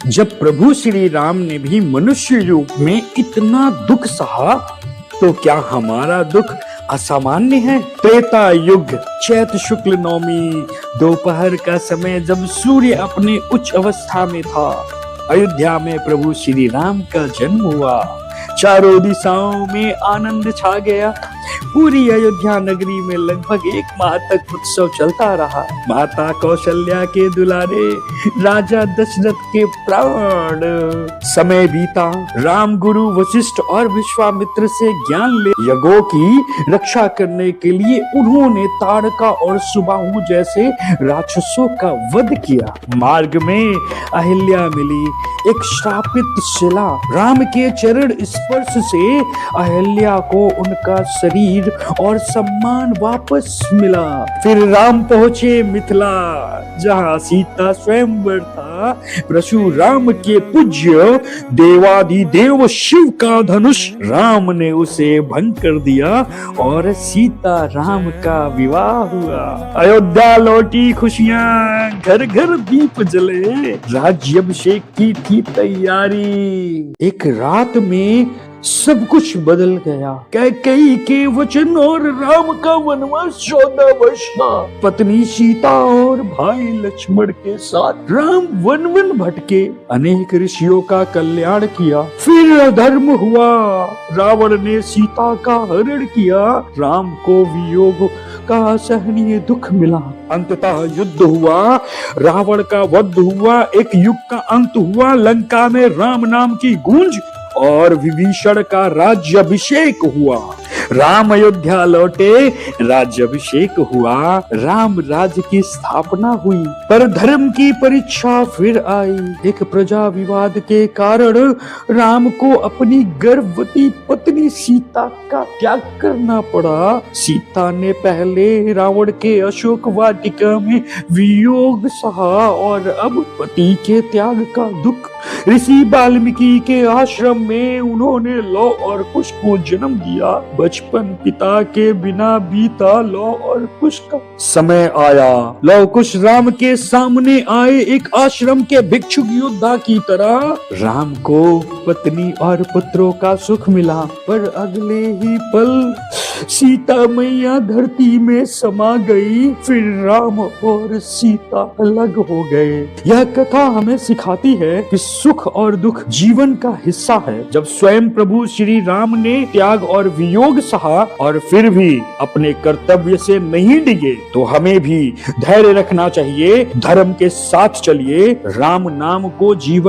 जब प्रभु श्री राम ने भी मनुष्य रूप में इतना दुख सहा, तो क्या हमारा दुख असामान्य है? त्रेता युग चैत्र शुक्ल नवमी दोपहर का समय, जब सूर्य अपने उच्च अवस्था में था, अयोध्या में प्रभु श्री राम का जन्म हुआ। चारों दिशाओं में आनंद छा गया। पूरी अयोध्या नगरी में लगभग 1 माह तक उत्सव चलता रहा। माता कौशल्या के दुलारे राजा दशरथ के प्राण। समय बीता। राम गुरु वशिष्ठ और विश्वामित्र से ज्ञान ले यज्ञों की रक्षा करने के लिए उन्होंने ताड़का और सुबाहु जैसे राक्षसों का वध किया। मार्ग में अहिल्या मिली, एक श्रापित शिला। राम के चरण स्पर्श से अहिल्या को उनका शरीर और सम्मान वापस मिला। फिर राम पहुंचे मिथिला, जहां सीता स्वयंवर था। परशुराम के पूज्य देवादिदेव शिव का धनुष राम ने उसे भंग कर दिया और सीता राम का विवाह हुआ। अयोध्या लौटी खुशियां, घर घर दीप जले, राज्याभिषेक की थी तैयारी। एक रात में सब कुछ बदल गया। कैकेयी के वचन और राम का वनवास 14 वर्ष का। पत्नी सीता और भाई लक्ष्मण के साथ राम वन वन भटके, अनेक ऋषियों का कल्याण किया। फिर अधर्म हुआ, रावण ने सीता का हरण किया। राम को वियोग का असहनीय दुख मिला। अंततः युद्ध हुआ, रावण का वध हुआ, एक युग का अंत हुआ। लंका में राम नाम की गूंज और विभीषण का राज्याभिषेक हुआ। राम अयोध्या लौटे, राज्याभिषेक हुआ, राम राज्य की स्थापना हुई। पर धर्म की परीक्षा फिर आई। एक प्रजा विवाद के कारण राम को अपनी गर्भवती पत्नी सीता का त्याग करना पड़ा। सीता ने पहले रावण के अशोक वाटिका में वियोग सहा और अब पति के त्याग का दुख। ऋषि वाल्मीकि के आश्रम में उन्होंने लौ और कुश को जन्म दिया। बचपन पिता के बिना बीता। लौ और कुश का समय आया। लौ कुश राम के सामने आए, एक आश्रम के भिक्षुक योद्धा की तरह। राम को पत्नी और पुत्रों का सुख मिला, पर अगले ही पल सीता मैया धरती में समा गई। फिर राम और सीता अलग हो गए। यह कथा हमें सिखाती है कि सुख और दुख जीवन का हिस्सा है। जब स्वयं प्रभु श्री राम ने त्याग और वियोग सहा और फिर भी अपने कर्तव्य से नहीं डिगे, तो हमें भी धैर्य रखना चाहिए। धर्म के साथ चलिए, राम नाम को जीवन